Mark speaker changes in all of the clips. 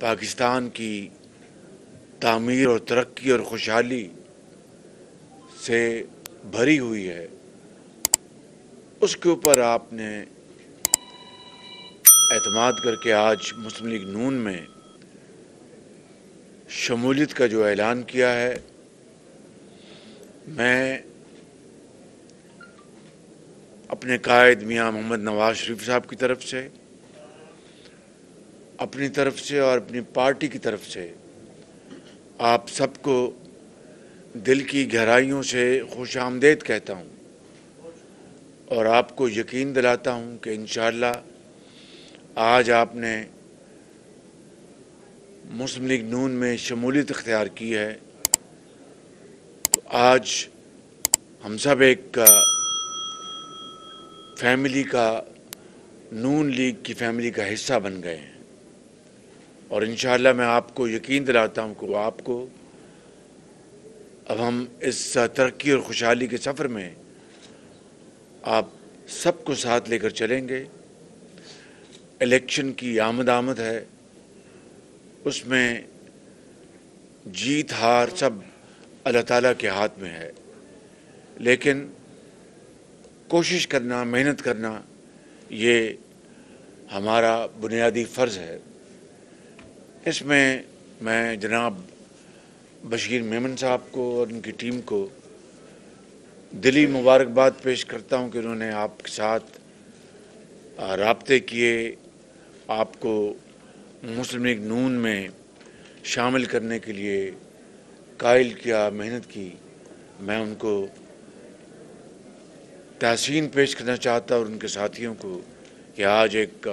Speaker 1: پاکستان کی تعمیر اور ترقی اور خوشحالی سے بھری ہوئی ہے، اس کے اوپر آپ نے اعتماد کر کے آج مسلم لیگ نون میں شمولیت کا جو اعلان کیا ہے، میں اپنے قائد میاں محمد نواز شریف صاحب کی طرف سے، اپنی طرف سے اور اپنی پارٹی کی طرف سے آپ سب کو دل کی گہرائیوں سے خوش آمدید کہتا ہوں اور آپ کو یقین دلاتا ہوں کہ انشاءاللہ آج آپ نے مسلم لیگ نون میں شمولیت اختیار کی ہے تو آج ہم سب ایک فیملی کا، نون لیگ کی فیملی کا حصہ بن گئے ہیں اور انشاءاللہ میں آپ کو یقین دلاتا ہوں کہ وہ آپ کو اب ہم اس ترقی اور خوشحالی کے سفر میں آپ سب کو ساتھ لے کر چلیں گے۔ الیکشن کی آمد ہے، اس میں جیت ہار سب اللہ تعالیٰ کے ہاتھ میں ہے، لیکن کوشش کرنا، محنت کرنا یہ ہمارا بنیادی فرض ہے۔ اس میں جناب بشیر میمن صاحب کو اور ان کی ٹیم کو دلی مبارکباد پیش کرتا ہوں کہ انہوں نے آپ کے ساتھ رابطے کیے، آپ کو مسلم لیگ نون میں شامل کرنے کے لیے قائل کیا، محنت کی۔ میں ان کو تحسین پیش کرنا چاہتا ہوں اور ان کے ساتھیوں کو کہ آج ایک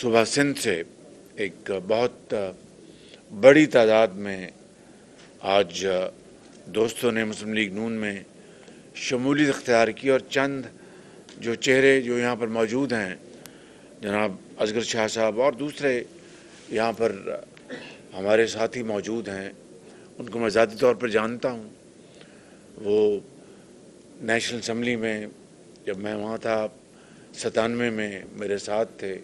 Speaker 1: صوبہ سندھ سے ایک بہت بڑی تعداد میں آج دوستوں نے مسلم لیگ نون میں شمولیت اختیار کی اور چند جو چہرے جو یہاں پر موجود ہیں، جناب اصغر شاہ صاحب اور دوسرے یہاں پر ہمارے ساتھی موجود ہیں، ان کو میں ذاتی طور پر جانتا ہوں۔ وہ نیشنل اسمبلی میں جب میں وہاں تھا 97 میں میرے ساتھ تھے،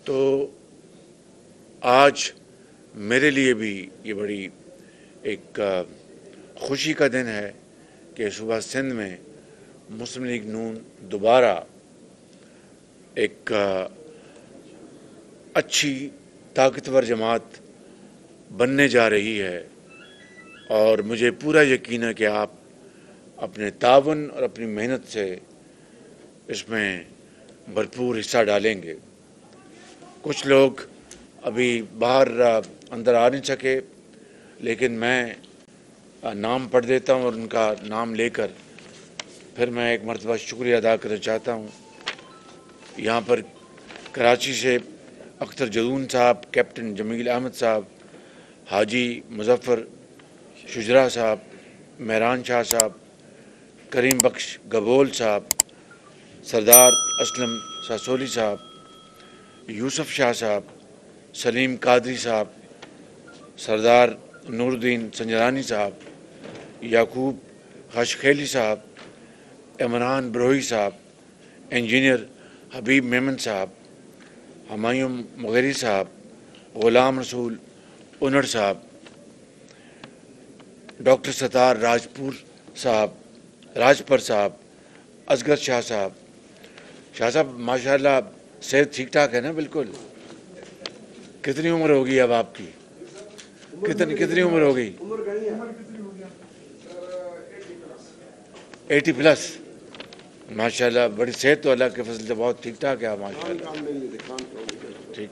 Speaker 1: تو آج میرے لیے بھی یہ بڑی ایک خوشی کا دن ہے کہ صوبہ سندھ میں مسلم لیگ نون دوبارہ ایک اچھی طاقتور جماعت بننے جا رہی ہے اور مجھے پورا یقین ہے کہ آپ اپنے تعاون اور اپنی محنت سے اس میں بھرپور حصہ ڈالیں گے۔ کچھ لوگ ابھی باہر اندر آ نہیں سکے، لیکن میں نام پڑھ دیتا ہوں اور ان کا نام لے کر پھر میں ایک مرتبہ شکریہ ادا کرنا چاہتا ہوں۔ یہاں پر کراچی سے اختر جدون صاحب، کیپٹن جمیل احمد صاحب، حاجی مظفر شجرا صاحب، مہران شاہ صاحب، کریم بخش گبول صاحب، سردار اسلم ساسولی صاحب، یوسف شاہ صاحب، سلیم قادری صاحب، سردار نور الدین سنجرانی صاحب، یعقوب خاشخیلی صاحب، عمران بروہی صاحب، انجینئر حبیب میمن صاحب، ہمایوں مغیری صاحب، غلام رسول انڑ صاحب، ڈاکٹر ستار راجپر صاحب، اصغر شاہ صاحب۔ شاہ صاحب ماشاءاللہ صحت ٹھیک ٹھاک ہے نا؟ بالکل۔ کتنی عمر ہوگی اب آپ کی؟ کتنی عمر ہو گئی؟ 80 پلس۔ ماشاءاللہ بڑی صحت تو اللہ کے فضل سے بہت ٹھیک ٹھاک ہے ماشاءاللہ۔ ٹھیک۔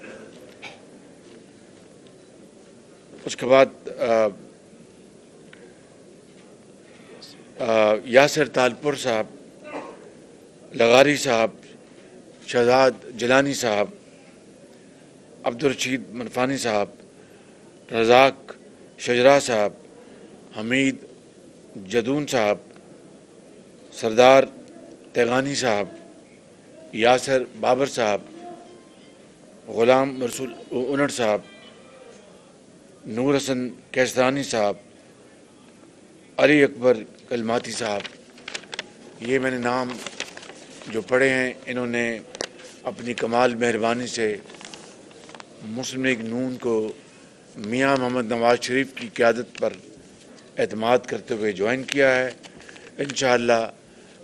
Speaker 1: اس کے بعد یاسر تالپور صاحب، لغاری صاحب، شہزاد جیلانی صاحب، عبدالرشید منفانی صاحب، رزاق شجرا صاحب، حمید جدون صاحب، سردار تیغانی صاحب، یاسر بابر صاحب، غلام رسول انڑ صاحب، نور حسن کیسرانی صاحب، علی اکبر کلماتی صاحب۔ یہ میں نے نام جو پڑھے ہیں، انہوں نے اپنی کمال مہربانی سے مسلم لیگ نون کو میاں محمد نواز شریف کی قیادت پر اعتماد کرتے ہوئے جوائن کیا ہے۔ انشاءاللہ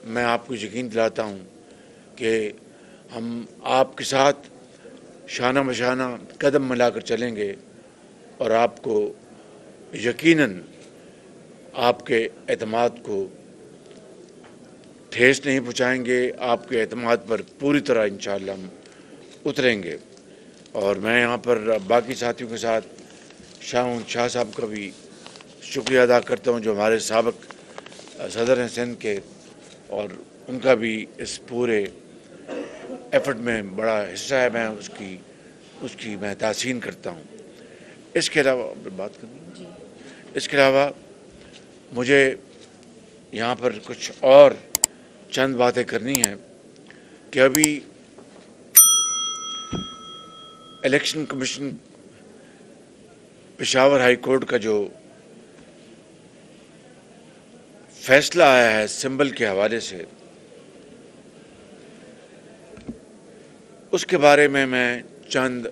Speaker 1: میں آپ کو یقین دلاتا ہوں کہ ہم آپ کے ساتھ شانہ بشانہ قدم ملا کر چلیں گے اور آپ کو یقیناً آپ کے اعتماد کو ٹھیس نہیں پہنچائیں گے، آپ کے اعتماد پر پوری طرح انشاءاللہ ہم اتریں گے۔ اور میں یہاں پر باقی ساتھیوں کے ساتھ شاہ صاحب کا بھی شکریہ ادا کرتا ہوں جو ہمارے سابق صدر ہیں سندھ کے، اور ان کا بھی اس پورے ایفرٹ میں بڑا حصہ ہے، میں اس کی میں تحسین کرتا ہوں۔ اس کے علاوہ اس کے علاوہ مجھے یہاں پر کچھ اور چند باتیں کرنی ہیں کہ ابھی election commission Peshawar high court کا جو فیصلہ آیا ہے سمبل کے حوالے سے، اس کے بارے میں چند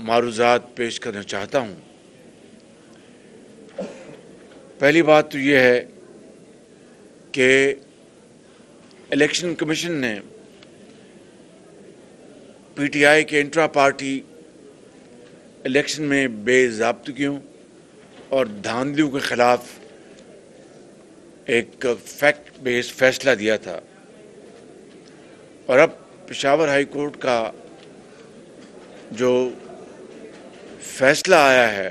Speaker 1: معروضات پیش کرنا چاہتا ہوں۔ پہلی بات تو یہ ہے کہ الیکشن کمیشن نے پی ٹی آئی کے انٹرا پارٹی الیکشن میں بے ضابطگیوں اور دھاندلیوں کے خلاف ایک فیکٹ بیس فیصلہ دیا تھا، اور اب پشاور ہائی کورٹ کا جو فیصلہ آیا ہے